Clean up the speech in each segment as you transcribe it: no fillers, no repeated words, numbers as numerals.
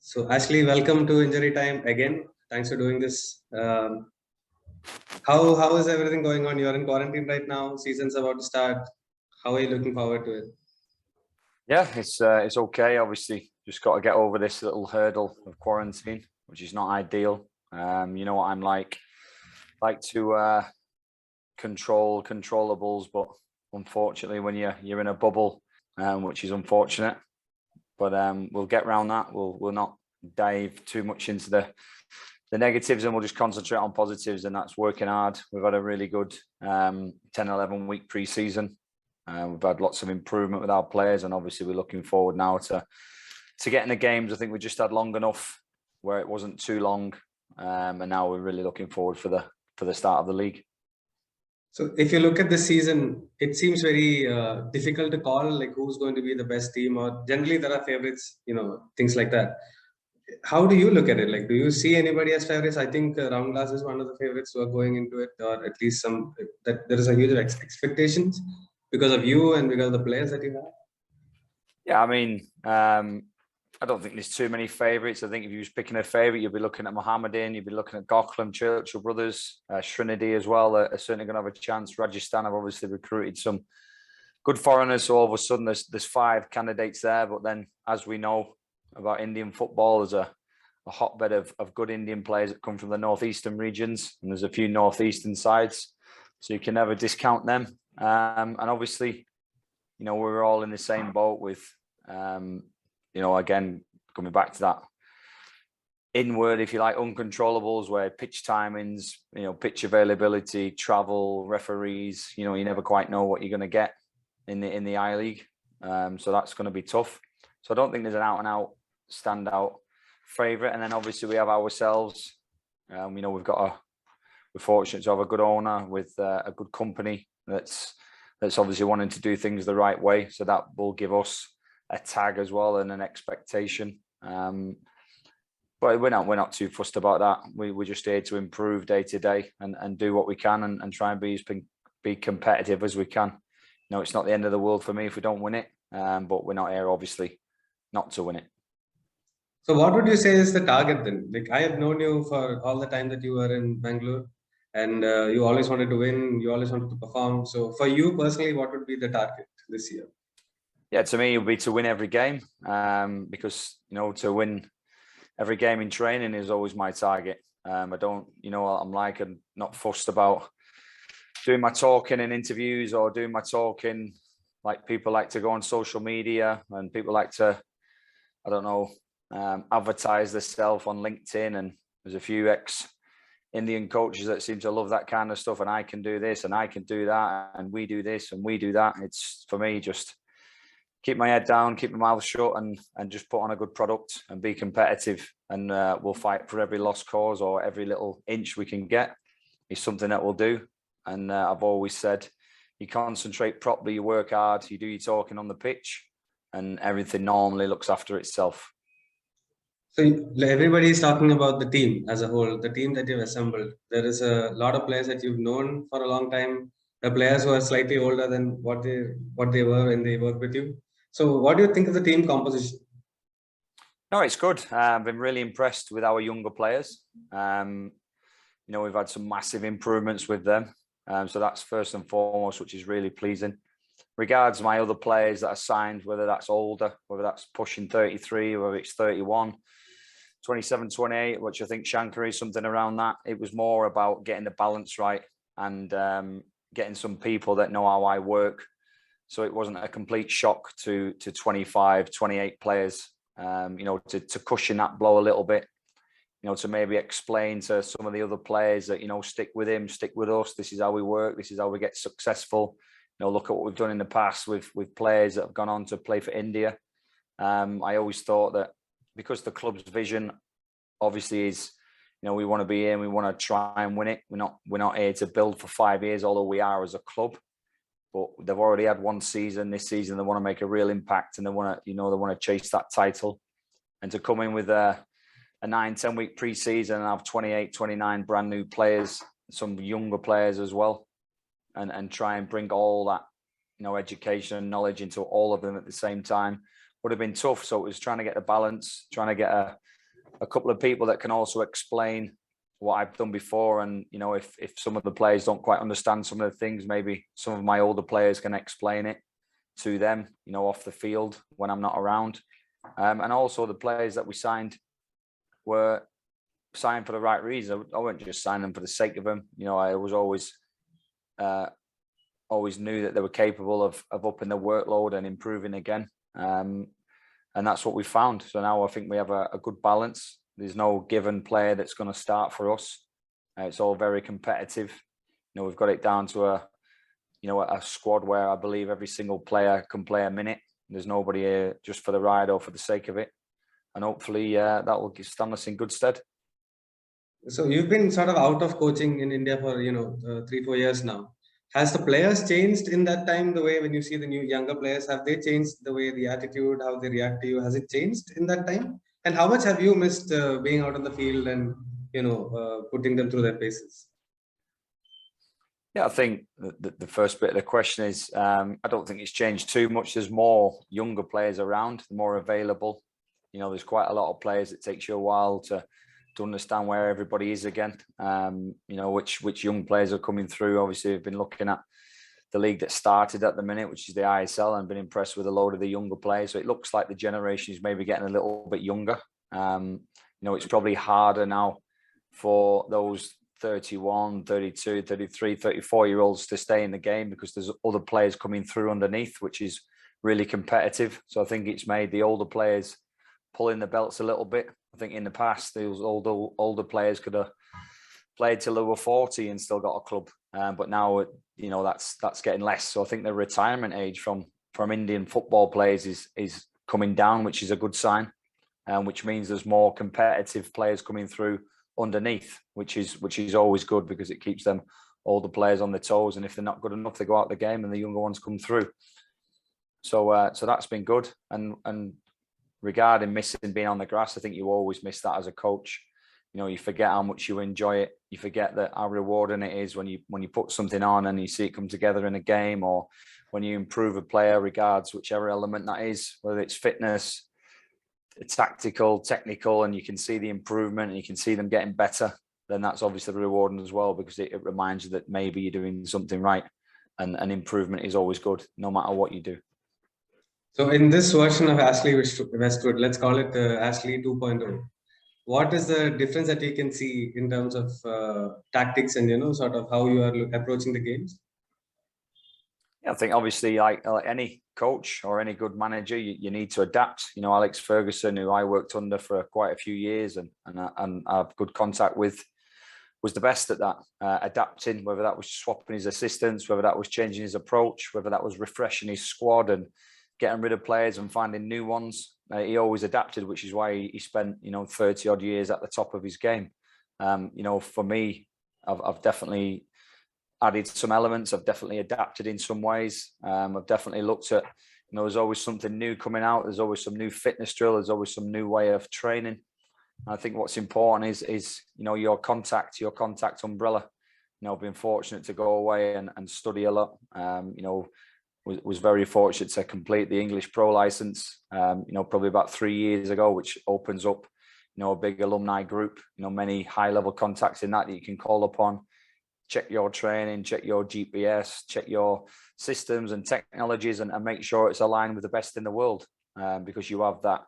So, Ashley, welcome to Injury Time again. Thanks for doing this. How is everything going on? You're in quarantine right now. Season's about to start. How are you looking forward to it? Yeah, it's okay. Obviously, just got to get over this little hurdle of quarantine, which is not ideal. You know what I'm like to control controllables, but unfortunately, when you're in a bubble, which is unfortunate. But we'll get around that. We'll not dive too much into the negatives, and we'll just concentrate on positives, and that's working hard. We've had a really good 10-11 week pre-season. We've had lots of improvement with our players, and obviously we're looking forward now to getting the games. I think we just had long enough where it wasn't too long, and now we're really looking forward for the start of the league. So, if you look at this season, it seems very difficult to call like who's going to be the best team, or generally there are favorites, things like that. How do you look at it? Like, do you see anybody as favorites? I think Round Glass is one of the favorites who are going into it, or at least some that there is a huge expectations because of you and because of the players that you have. Yeah, I mean, I don't think there's too many favourites. I think if you was picking a favourite, you'd be looking at Mohammedan, you'd be looking at Gokulam, Churchill Brothers, Trinity as well. Are certainly going to have a chance. Rajasthan have obviously recruited some good foreigners, so all of a sudden there's 5 candidates there. But then, as we know about Indian football, there's a hotbed of good Indian players that come from the northeastern regions, and there's a few northeastern sides, so you can never discount them. And obviously, we're all in the same boat with, again, coming back to that inward, if you like, uncontrollables, where pitch timings, pitch availability, travel, referees, you never quite know what you're going to get in the I League. So that's going to be tough. So I don't think there's an out and out standout favourite. And then obviously we have ourselves. We're fortunate to have a good owner with a good company that's obviously wanting to do things the right way. So that will give us a tag as well and an expectation. But we're not too fussed about that. We're just here to improve day to day and do what we can and try and be competitive as we can. It's not the end of the world for me if we don't win it. But we're not here, obviously, not to win it. So what would you say is the target then? Like, I have known you for all the time that you were in Bangalore, and you always wanted to win, you always wanted to perform. So for you personally, what would be the target this year? Yeah, to me, it would be to win every game, because, to win every game in training is always my target. I don't, I'm like, I'm not fussed about doing my talking in interviews or doing my talking like people like to go on social media, and people like to, I don't know, advertise themselves on LinkedIn. And there's a few ex-Indian coaches that seem to love that kind of stuff. And I can do this and I can do that. And we do this and we do that. It's, for me, just keep my head down, keep my mouth shut, and just put on a good product and be competitive. And we'll fight for every lost cause, or every little inch we can get is something that we'll do. And I've always said, you concentrate properly, you work hard, you do your talking on the pitch, and everything normally looks after itself. So everybody is talking about the team as a whole, the team that you've assembled. There is a lot of players that you've known for a long time, the players who are slightly older than what they were when they worked with you. So what do you think of the team composition? No, it's good. I've been really impressed with our younger players. We've had some massive improvements with them. So that's first and foremost, which is really pleasing. Regards my other players that are signed, whether that's older, whether that's pushing 33, whether it's 31, 27, 28, which I think Shankar is something around that. It was more about getting the balance right and getting some people that know how I work. So it wasn't a complete shock to 25, 28 players, to cushion that blow a little bit, to maybe explain to some of the other players that, stick with him, stick with us. This is how we work. This is how we get successful. Look at what we've done in the past with players that have gone on to play for India. I always thought that because the club's vision obviously is, we want to be here and we want to try and win it. We're not here to build for 5 years, although we are as a club. But they've already had one season. This season, they want to make a real impact, and they want to chase that title. And to come in with a 9-10 week pre-season and have 28, 29 brand new players, some younger players as well, and try and bring all that, education and knowledge into all of them at the same time would have been tough. So it was trying to get a balance, trying to get a couple of people that can also explain what I've done before. And, you know, if some of the players don't quite understand some of the things, maybe some of my older players can explain it to them, you know, off the field when I'm not around. And also the players that we signed were signed for the right reason. I wouldn't just sign them for the sake of them. You know, I was always knew that they were capable of upping the workload and improving again. And that's what we found. So now I think we have a good balance. There's no given player that's going to start for us. It's all very competitive. You know, we've got it down to a squad where I believe every single player can play a minute. There's nobody here just for the ride or for the sake of it. And hopefully that will stand us in good stead. So you've been sort of out of coaching in India for 3-4 years now. Has the players changed in that time? The way when you see the younger players, have they changed the way, the attitude, how they react to you? Has it changed in that time? And how much have you missed being out on the field and putting them through their paces? Yeah, I think the first bit of the question is I don't think it's changed too much. There's more younger players around, more available. You know, there's quite a lot of players. It takes you a while to understand where everybody is again. You know, which young players are coming through. Obviously, we've been looking at the league that started at the minute, which is the ISL, and been impressed with a load of the younger players. So it looks like the generation is maybe getting a little bit younger. You know, it's probably harder now for those 31, 32, 33, 34-year-olds to stay in the game because there's other players coming through underneath, which is really competitive. So I think it's made the older players pulling the belts a little bit. I think in the past, those older players could have played till they were 40 and still got a club. But now, you know, that's getting less. So I think the retirement age from Indian football players is coming down, which is a good sign, which means there's more competitive players coming through underneath, which is always good because it keeps them older players on their toes. And if they're not good enough, they go out the game and the younger ones come through. So that's been good. And regarding missing being on the grass, I think you always miss that as a coach. You know, you forget how much you enjoy it. You forget that how rewarding it is when you put something on and you see it come together in a game, or when you improve a player, regards whichever element that is, whether it's fitness, tactical, technical, and you can see the improvement and you can see them getting better, then that's obviously rewarding as well, because it reminds you that maybe you're doing something right, and improvement is always good, no matter what you do. So in this version of Ashely Westwood, let's call it Ashely 2.0. What is the difference that you can see in terms of tactics and sort of how you are approaching the games? I think obviously, like any coach or any good manager, you need to adapt. You know, Alex Ferguson, who I worked under for quite a few years and I have good contact with, was the best at that, adapting, whether that was swapping his assistants, whether that was changing his approach, whether that was refreshing his squad and getting rid of players and finding new ones. He always adapted, which is why he spent 30 odd years at the top of his game. For me, I've definitely added some elements. I've definitely adapted in some ways. I've definitely looked at, there's always something new coming out. There's always some new fitness drill. There's always some new way of training. And I think what's important is your contact umbrella. I've been fortunate to go away and study a lot. Was very fortunate to complete the English Pro license, probably about 3 years ago, which opens up, a big alumni group, many high level contacts in that you can call upon. Check your training, check your GPS, check your systems and technologies, and make sure it's aligned with the best in the world, because you have that,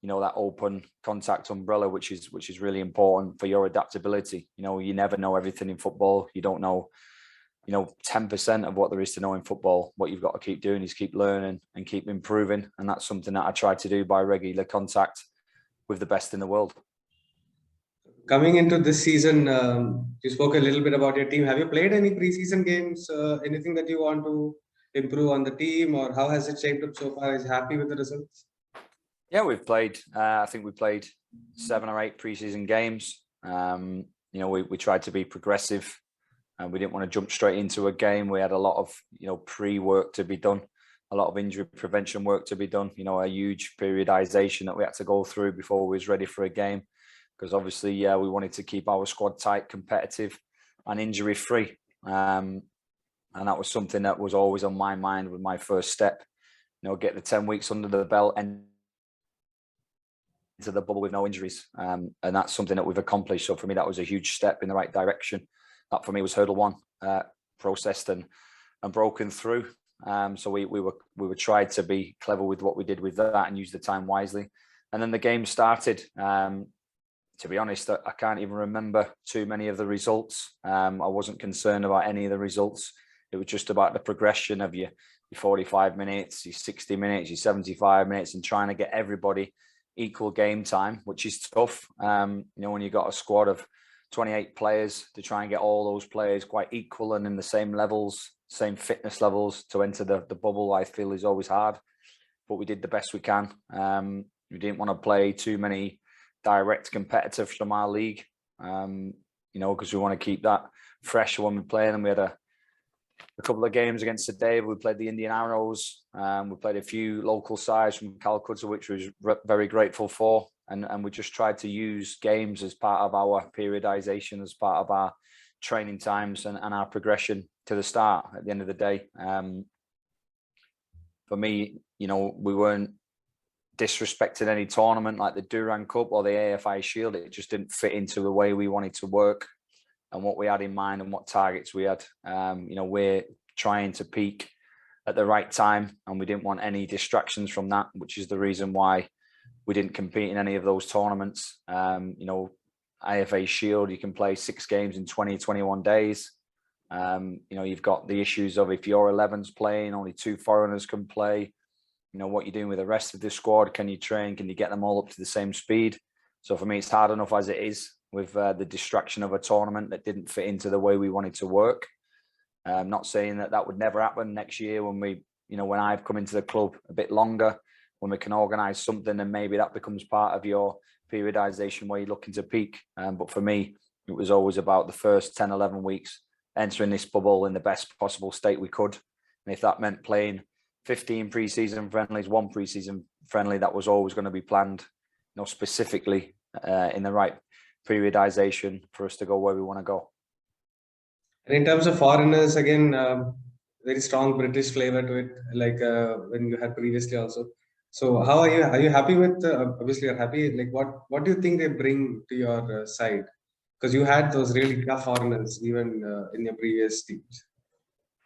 that open contact umbrella, which is really important for your adaptability. You never know everything in football. You don't know, 10% of what there is to know in football. What you've got to keep doing is keep learning and keep improving. And that's something that I try to do by regular contact with the best in the world. Coming into this season, you spoke a little bit about your team. Have you played any preseason games? Anything that you want to improve on the team, or how has it shaped up so far? Is you happy with the results? Yeah, we've played. I think we played 7 or 8 preseason games. We tried to be progressive, and we didn't want to jump straight into a game. We had a lot of pre-work to be done, a lot of injury prevention work to be done. A huge periodization that we had to go through before we was ready for a game. Because obviously, we wanted to keep our squad tight, competitive, and injury-free. And that was something that was always on my mind with my first step. Get the 10 weeks under the belt and into the bubble with no injuries. And that's something that we've accomplished. So for me, that was a huge step in the right direction. That for me was hurdle one, processed and broken through. So we were tried to be clever with what we did with that and use the time wisely. And then the game started. To be honest, I can't even remember too many of the results. I wasn't concerned about any of the results. It was just about the progression of your 45 minutes, your 60 minutes, your 75 minutes, and trying to get everybody equal game time, which is tough. When you've got a squad of 28 players, to try and get all those players quite equal and in the same levels, same fitness levels to enter the bubble, I feel is always hard. But we did the best we can. We didn't want to play too many direct competitors from our league, because we want to keep that fresh when we play them. We had a couple of games against Sandeep. We played the Indian Arrows. We played a few local sides from Calcutta, which we was very grateful for. And we just tried to use games as part of our periodization, as part of our training times and our progression to the start at the end of the day. For me, we weren't disrespecting any tournament like the Durand Cup or the AFI Shield. It just didn't fit into the way we wanted to work and what we had in mind and what targets we had. We're trying to peak at the right time, and we didn't want any distractions from that, which is the reason why we didn't compete in any of those tournaments. IFA Shield, you can play 6 games in 20, 21 days. You've got the issues of if your 11's playing, only 2 foreigners can play. What you're doing with the rest of the squad. Can you train? Can you get them all up to the same speed? So for me, it's hard enough as it is with the distraction of a tournament that didn't fit into the way we wanted to work. I'm not saying that would never happen next year when when I've come into the club a bit longer, when we can organise something and maybe that becomes part of your periodization where you're looking to peak. But for me, it was always about the first 10, 11 weeks, entering this bubble in the best possible state we could. And if that meant playing 15 pre-season friendlies, 1 pre-season friendly, that was always going to be planned, specifically in the right periodization for us to go where we want to go. And in terms of foreigners, again, very strong British flavor to it, like when you had previously also. So how are you? Are you happy with? Obviously, you're happy. Like, what do you think they bring to your side? Because you had those really tough foreigners even in your previous teams.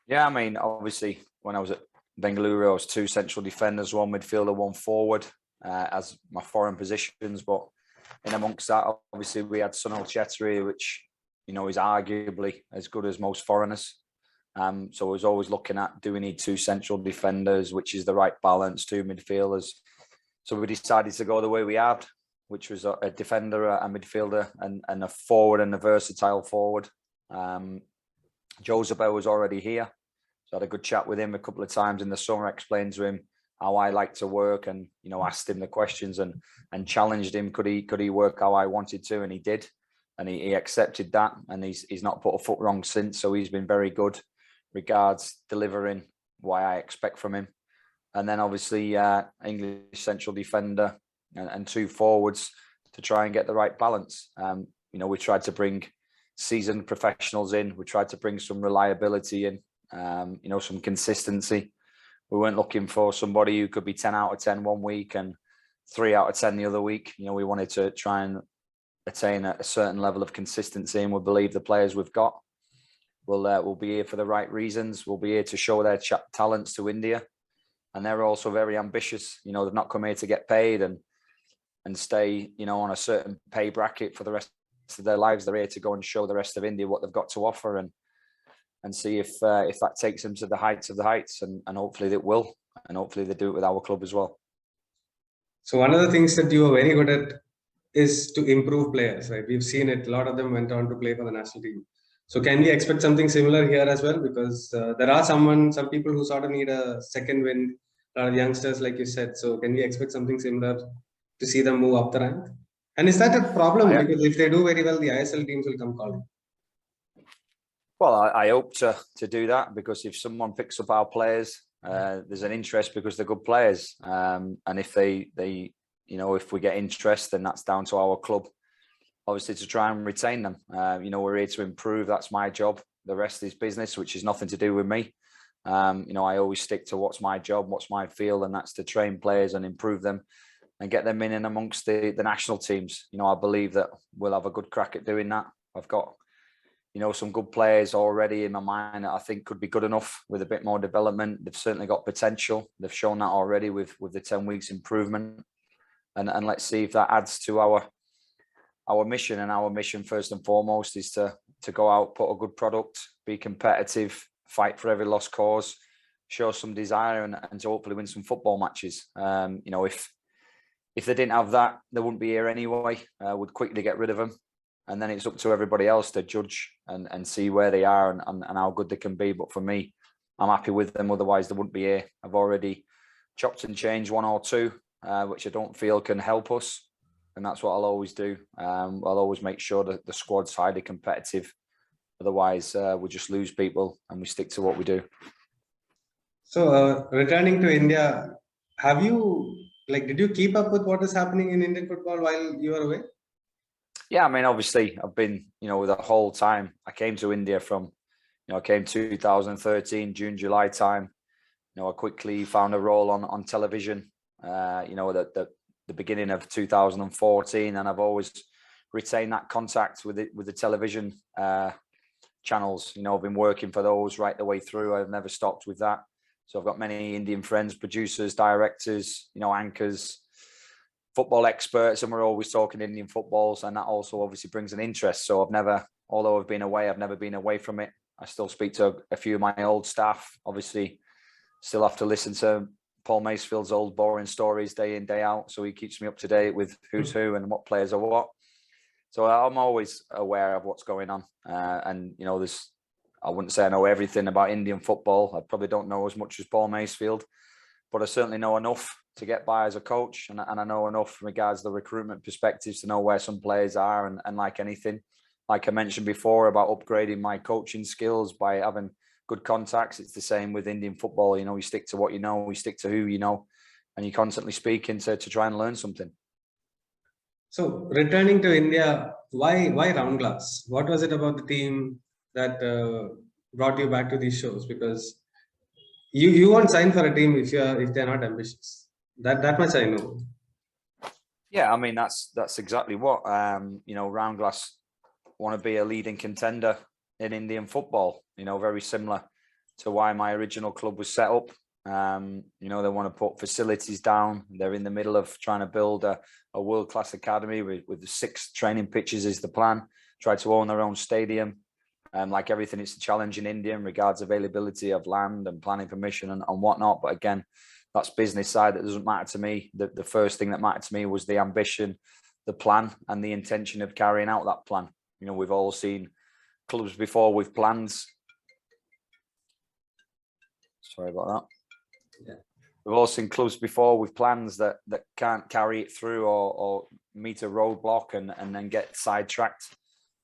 Yeah, I mean, obviously, when I was at Bengaluru, I was 2 central defenders, 1 midfielder, 1 forward as my foreign positions. But in amongst that, obviously, we had Sunil Chetri, which, is arguably as good as most foreigners. So I was always looking at, do we need 2 central defenders, which is the right balance, 2 midfielders. So we decided to go the way we had, which was a defender, a midfielder, and a forward and a versatile forward. Joseph was already here. So I had a good chat with him a couple of times in the summer, explained to him how I like to work and, asked him the questions and challenged him. Could he work how I wanted to? And he did. And he accepted that. And he's not put a foot wrong since. So he's been very good regards delivering what I expect from him. And then obviously English central defender and 2 forwards to try and get the right balance. We tried to bring seasoned professionals in. We tried to bring some reliability in. Some consistency. We weren't looking for somebody who could be 10 out of 10 one week and 3 out of 10 the other week. We wanted to try and attain a certain level of consistency, and we believe the players we've got will be here for the right reasons. We'll be here to show their talents to India, and they're also very ambitious. They've not come here to get paid and stay, on a certain pay bracket for the rest of their lives. They're here to go and show the rest of India what they've got to offer and see if that takes them to the heights of the heights, and hopefully it will, and hopefully they do it with our club as well. So one of the things that you are very good at is to improve players, right? We've seen it. A lot of them went on to play for the national team. So can we expect something similar here as well? Because there are some people who sort of need a second wind, a lot of youngsters, like you said. So can we expect something similar to see them move up the rank? And is that a problem? Because if they do very well, the ISL teams will come calling. Well, I hope to do that, because if someone picks up our players, there's an interest because they're good players. And if if we get interest, then that's down to our club, obviously, to try and retain them. We're here to improve. That's my job. The rest is business, which is nothing to do with me. I always stick to what's my job, what's my field, and that's to train players and improve them and get them in and amongst the national teams. You know, I believe that we'll have a good crack at doing that. I've got, you know, some good players already in my mind that I think could be good enough with a bit more development. They've certainly got potential. They've shown that already with the 10 weeks improvement. And let's see if that adds to our mission. And our mission, first and foremost, is to go out, put a good product, be competitive, fight for every lost cause, show some desire, and to hopefully win some football matches. You know, if they didn't have that, they wouldn't be here anyway. We'd quickly get rid of them. And then it's up to everybody else to judge and see where they are and how good they can be. But for me, I'm happy with them. Otherwise, they wouldn't be here. I've already chopped and changed one or two, which I don't feel can help us. And that's what I'll always do. I'll always make sure that the squad's highly competitive. Otherwise, we just lose people and we stick to what we do. So returning to India, did you keep up with what is happening in Indian football while you were away? Yeah, I mean, obviously, I've been, you know, the whole time. I came to India from, you know, I came 2013, June, July time. You know, I quickly found a role on television, you know, the beginning of 2014. And I've always retained that contact with the television channels. You know, I've been working for those right the way through. I've never stopped with that. So I've got many Indian friends, producers, directors, you know, anchors, football experts, and we're always talking Indian footballs, and that also obviously brings an interest. So although I've been away, I've never been away from it. I still speak to a few of my old staff. Obviously, still have to listen to Paul Macefield's old boring stories day in, day out. So he keeps me up to date with who's who and what players are what. So I'm always aware of what's going on. And, you know, I wouldn't say I know everything about Indian football. I probably don't know as much as Paul Macefield, but I certainly know enough to get by as a coach. And I know enough in regards to the recruitment perspectives to know where some players are. And like anything, like I mentioned before about upgrading my coaching skills by having good contacts, it's the same with Indian football. You know, you stick to what you know, you stick to who you know, and you're constantly speaking to try and learn something. So returning to India, why Round Glass? What was it about the team that brought you back to these shows? Because you won't sign for a team if they're not ambitious. That much I know. Yeah, I mean that's exactly what you know. Round Glass want to be a leading contender in Indian football. You know, very similar to why my original club was set up. You know, they want to put facilities down. They're in the middle of trying to build a world-class academy with 6 training pitches is the plan. Try to own their own stadium. Like everything, it's a challenge in India in regards availability of land and planning permission and whatnot. But again, that's business side. That doesn't matter to me. The first thing that mattered to me was the ambition, the plan, and the intention of carrying out that plan. You know, we've all seen clubs before with plans. Sorry about that. Yeah. We've all seen clubs before with plans that can't carry it through or meet a roadblock and then get sidetracked.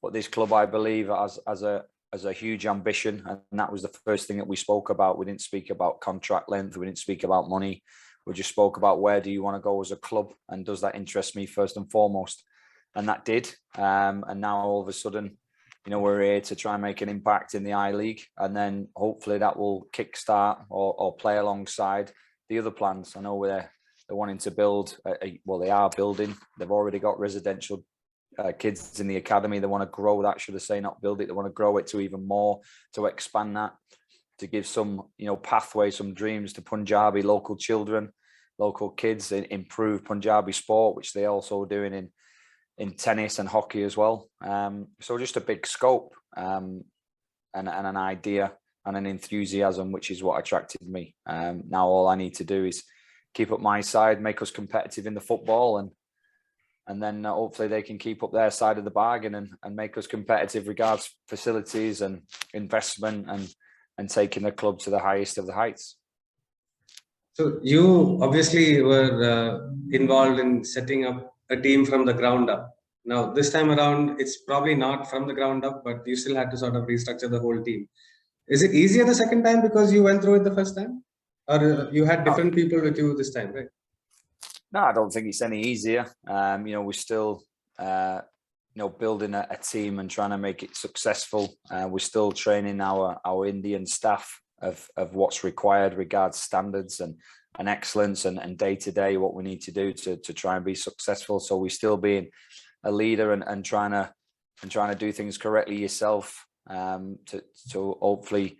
But this club, I believe, has a huge ambition, and that was the first thing that we spoke about. We didn't speak about contract length. We didn't speak about money. We just spoke about where do you want to go as a club, and does that interest me first and foremost? And that did. And now all of a sudden, you know, we're here to try and make an impact in the I-League, and then hopefully that will kickstart or play alongside the other plans. I know they're wanting to build. Well, they are building. They've already got residential kids in the academy. They want to grow that, should I say, not build it. They want to grow it to even more, to expand that, to give some, you know, pathway, some dreams to Punjabi local children, local kids, and improve Punjabi sport, which they also are doing in tennis and hockey as well. So just a big scope and an idea and an enthusiasm, which is what attracted me. Now all I need to do is keep up my side, make us competitive in the football, and then hopefully they can keep up their side of the bargain and make us competitive regards facilities and investment and taking the club to the highest of the heights. So you obviously were involved in setting up a team from the ground up. Now this time around, it's probably not from the ground up, but you still had to sort of restructure the whole team. Is it easier the second time because you went through it the first time? Or you had different people with you this time, right? No, I don't think it's any easier. You know, we're still, you know, building a team and trying to make it successful. We're still training our Indian staff of what's required regards standards and and excellence and day to day what we need to do to try and be successful. So we still being a leader and trying to do things correctly yourself, to hopefully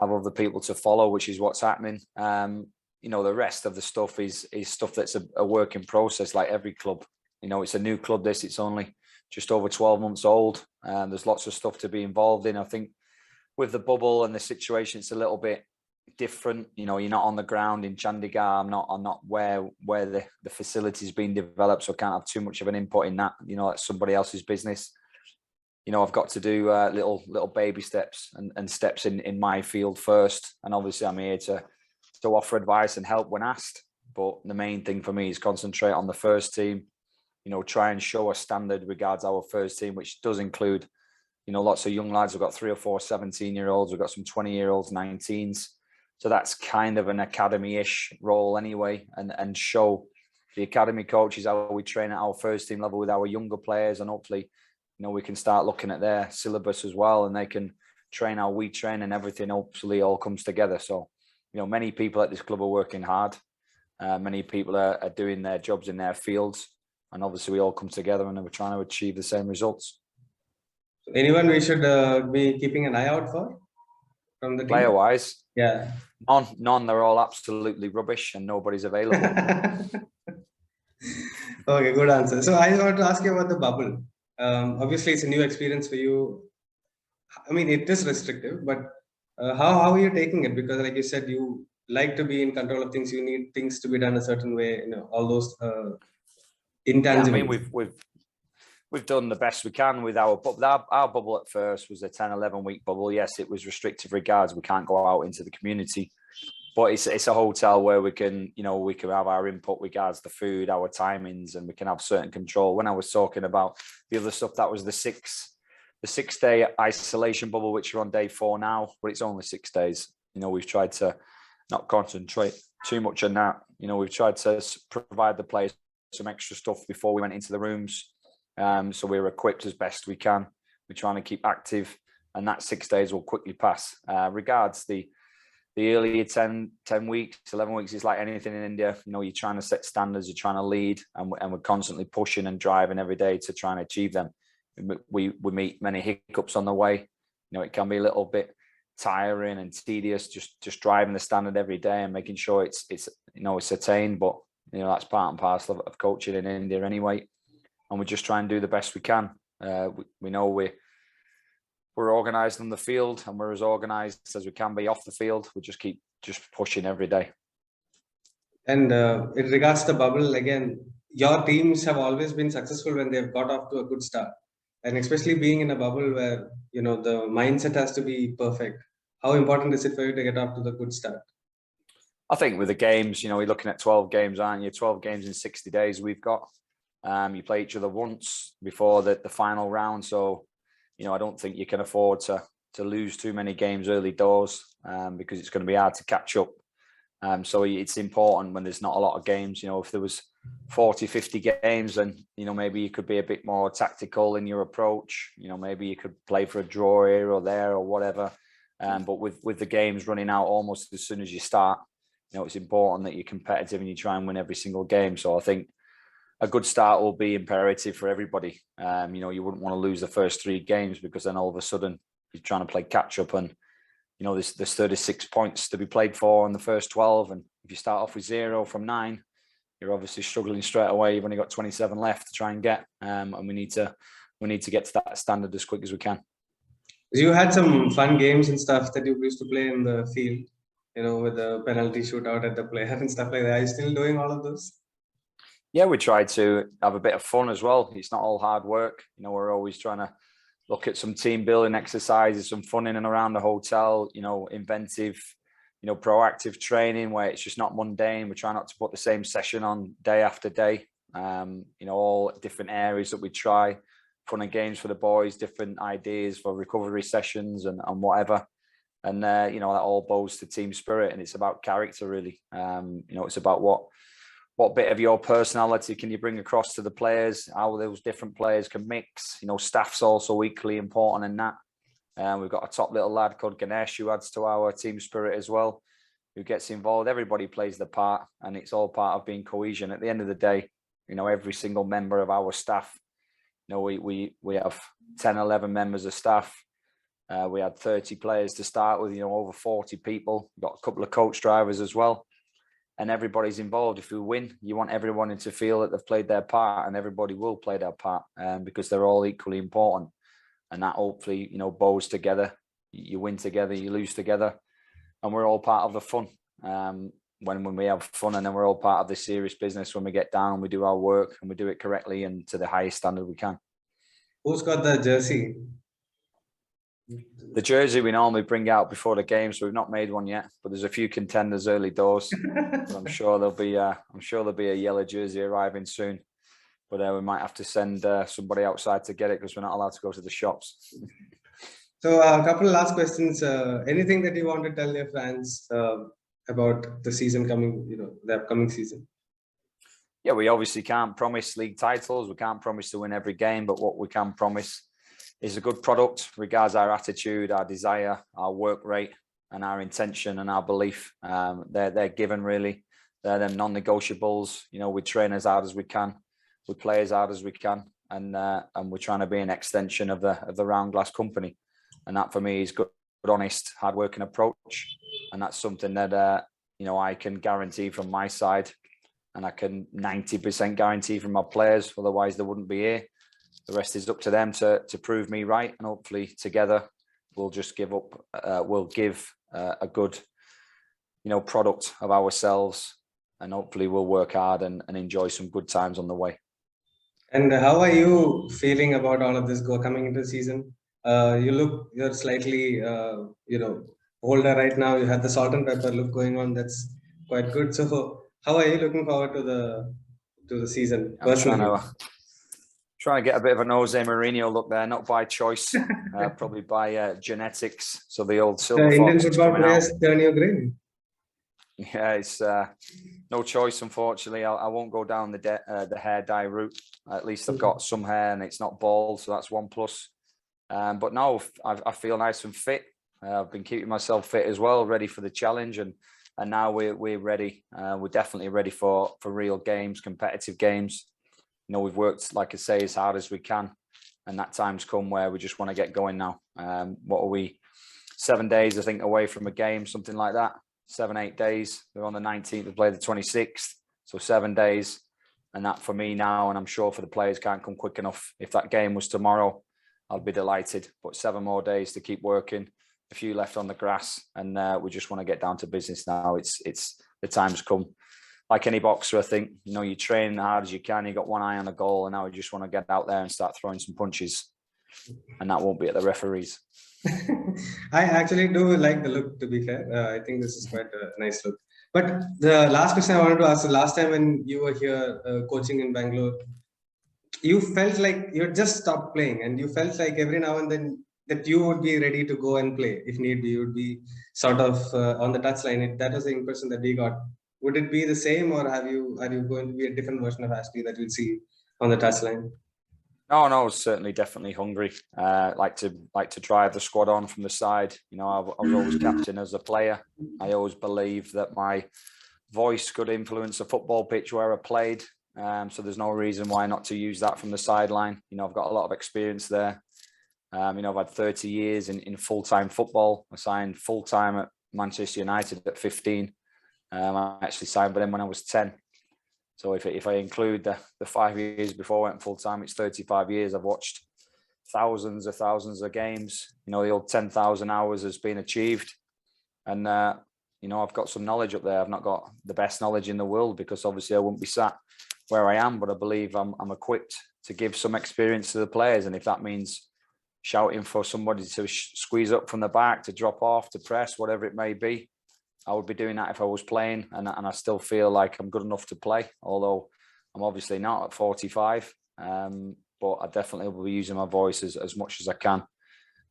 have other people to follow, which is what's happening. The rest of the stuff is stuff that's a work in process, like every club. It's a new club. It's only just over 12 months old. There's lots of stuff to be involved in. I think with the bubble and the situation, it's a little bit different. You're not on the ground in Chandigarh. I'm not where the facility's being developed, so I can't have too much of an input in that. That's somebody else's business. I've got to do little baby steps and steps in my field first. And obviously I'm here to offer advice and help when asked. But the main thing for me is concentrate on the first team, try and show a standard regards our first team, which does include, lots of young lads. We've got 3 or 4 17-year-olds. We've got some 20-year-olds, 19s. So that's kind of an academy-ish role anyway, and show the academy coaches how we train at our first team level with our younger players, and hopefully, we can start looking at their syllabus as well, and they can train how we train, and everything hopefully all comes together. So, many people at this club are working hard. Many people are doing their jobs in their fields, and obviously we all come together and we're trying to achieve the same results. Anyone we should be keeping an eye out for from the team? Player-wise? Yeah. None. They're all absolutely rubbish and nobody's available. Okay, good answer. So I want to ask you about the bubble. Obviously, it's a new experience for you. I mean, it is restrictive, but how are you taking it? Because like you said, you like to be in control of things. You need things to be done a certain way, all those intangibles. Yeah, I mean, we've done the best we can with our bubble. Our bubble at first was a 10, 11-week bubble. Yes, it was restrictive regards. We can't go out into the community, but it's a hotel where we can have our input regards the food, our timings, and we can have certain control. When I was talking about the other stuff, that was the 6-day isolation bubble, which we're on day 4 now, but it's only 6 days. We've tried to not concentrate too much on that. We've tried to provide the players some extra stuff before we went into the rooms. So we're equipped as best we can. We're trying to keep active, and that 6 days will quickly pass. Regards the earlier 10 weeks, 11 weeks, it's like anything in India. You're trying to set standards, you're trying to lead, and we're constantly pushing and driving every day to try and achieve them. We meet many hiccups on the way. It can be a little bit tiring and tedious just driving the standard every day and making sure it's attained. But that's part and parcel of coaching in India anyway. And we just try and do the best we can. We know we're organised on the field, and we're as organised as we can be off the field. We just keep pushing every day. And in regards to the bubble, again, your teams have always been successful when they've got off to a good start. And especially being in a bubble where, the mindset has to be perfect. How important is it for you to get off to the good start? I think with the games, we're looking at 12 games, aren't you? 12 games in 60 days we've got. You play each other once before the final round. So, I don't think you can afford to lose too many games early doors, because it's going to be hard to catch up. So it's important when there's not a lot of games. If there was 40, 50 games, then, maybe you could be a bit more tactical in your approach. Maybe you could play for a draw here or there or whatever. But with the games running out almost as soon as you start, it's important that you're competitive and you try and win every single game. So I think a good start will be imperative for everybody. You wouldn't want to lose the first 3 games, because then all of a sudden you're trying to play catch up, and there's 36 points to be played for in the first 12, and if you start off with 0 from 9, you're obviously struggling straight away. You've only got 27 left to try and get, and we need to get to that standard as quick as we can. You had some fun games and stuff that you used to play in the field, with the penalty shootout at the player and stuff like that. Are you still doing all of those? Yeah, we try to have a bit of fun as well. It's not all hard work. We're always trying to look at some team building exercises, some fun in and around the hotel, inventive, proactive training where it's just not mundane. We try not to put the same session on day after day. All different areas that we try, fun and games for the boys, different ideas for recovery sessions and whatever. And, that all bows to team spirit, and it's about character really. It's about what bit of your personality can you bring across to the players, how those different players can mix. Staff's also equally important in that. We've got a top little lad called Ganesh who adds to our team spirit as well. who gets involved. Everybody plays their part, and it's all part of being cohesion. At the end of the day, every single member of our staff, we have 10, 11 members of staff. We had 30 players to start with, over 40 people. We've got a couple of coach drivers as well. And everybody's involved. If we win, you want everyone to feel that they've played their part, and everybody will play their part because they're all equally important. And that hopefully, bows together. You win together, you lose together, and we're all part of the fun. When we have fun, and then we're all part of the serious business. When we get down, we do our work and we do it correctly and to the highest standard we can. Who's got the jersey? The jersey we normally bring out before the game, so we've not made one yet. But there's a few contenders early doors. I'm sure there'll be a yellow jersey arriving soon. But we might have to send somebody outside to get it because we're not allowed to go to the shops. So a couple of last questions. Anything that you want to tell your fans about the season coming? The upcoming season. Yeah, we obviously can't promise league titles. We can't promise to win every game, but what we can promise is a good product, regards our attitude, our desire, our work rate, and our intention and our belief. They're given, really. They're them non-negotiables. We train as hard as we can, we play as hard as we can, and we're trying to be an extension of the round glass company. And that for me is good, honest, hard-working approach. And that's something that I can guarantee from my side, and I can 90% guarantee from my players. Otherwise, they wouldn't be here. The rest is up to them to prove me right, and hopefully together we'll just give a good, product of ourselves, and hopefully we'll work hard and enjoy some good times on the way. And how are you feeling about all of this coming into the season? You're slightly, older right now. You have the salt and pepper look going on. That's quite good. So how are you looking forward to the season personally? I'm trying to get a bit of an Jose Mourinho look there, not by choice, probably by genetics. So the old silver the Indian fox football players turn you green. Yeah, it's no choice, unfortunately. I won't go down the hair dye route. At least I've got some hair and it's not bald, so that's one plus. But no, I feel nice and fit. I've been keeping myself fit as well, ready for the challenge, and now we're ready. We're definitely ready for real games, competitive games. We've worked, like I say, as hard as we can, and that time's come where we just want to get going now. What are we? 7 days, I think, away from a game, something like that. 7-8 days. We're on the 19th. We play the 26th, so 7 days. And that for me now, and I'm sure for the players, can't come quick enough. If that game was tomorrow, I'd be delighted. But 7 more days to keep working. A few left on the grass, and we just want to get down to business now. It's the time's come. Like any boxer, I think, you train as hard as you can. You got one eye on the goal, and now we just want to get out there and start throwing some punches. And that won't be at the referees. I actually do like the look, to be fair. I think this is quite a nice look. But the last question I wanted to ask, the last time when you were here coaching in Bangalore, you felt like you had just stopped playing, and you felt like every now and then that you would be ready to go and play. If need be, you would be sort of on the touchline. That was the impression that we got. Would it be the same, or are you going to be a different version of Ashely that we'll see on the touchline? No, certainly, definitely hungry. Like to drive the squad on from the side. I was always captain as a player. I always believed that my voice could influence a football pitch where I played. So there's no reason why not to use that from the sideline. I've got a lot of experience there. I've had 30 years in full-time football. I signed full-time at Manchester United at 15. I actually signed with them when I was 10. So if I include the 5 years before I went full-time, it's 35 years. I've watched thousands of games. The old 10,000 hours has been achieved. And, I've got some knowledge up there. I've not got the best knowledge in the world because obviously I wouldn't be sat where I am, but I believe I'm equipped to give some experience to the players. And if that means shouting for somebody to squeeze up from the back, to drop off, to press, whatever it may be, I would be doing that if I was playing, and I still feel like I'm good enough to play, although I'm obviously not at 45, but I definitely will be using my voice as much as I can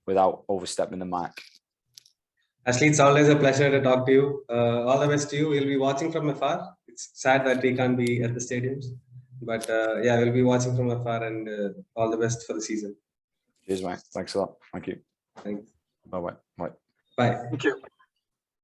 without overstepping the mark. Ashely, it's always a pleasure to talk to you. All the best to you. We'll be watching from afar. It's sad that we can't be at the stadiums, but we'll be watching from afar, and all the best for the season. Cheers, mate. Thanks a lot. Thank you. Thanks. Bye-bye. Bye. Bye. Thank you.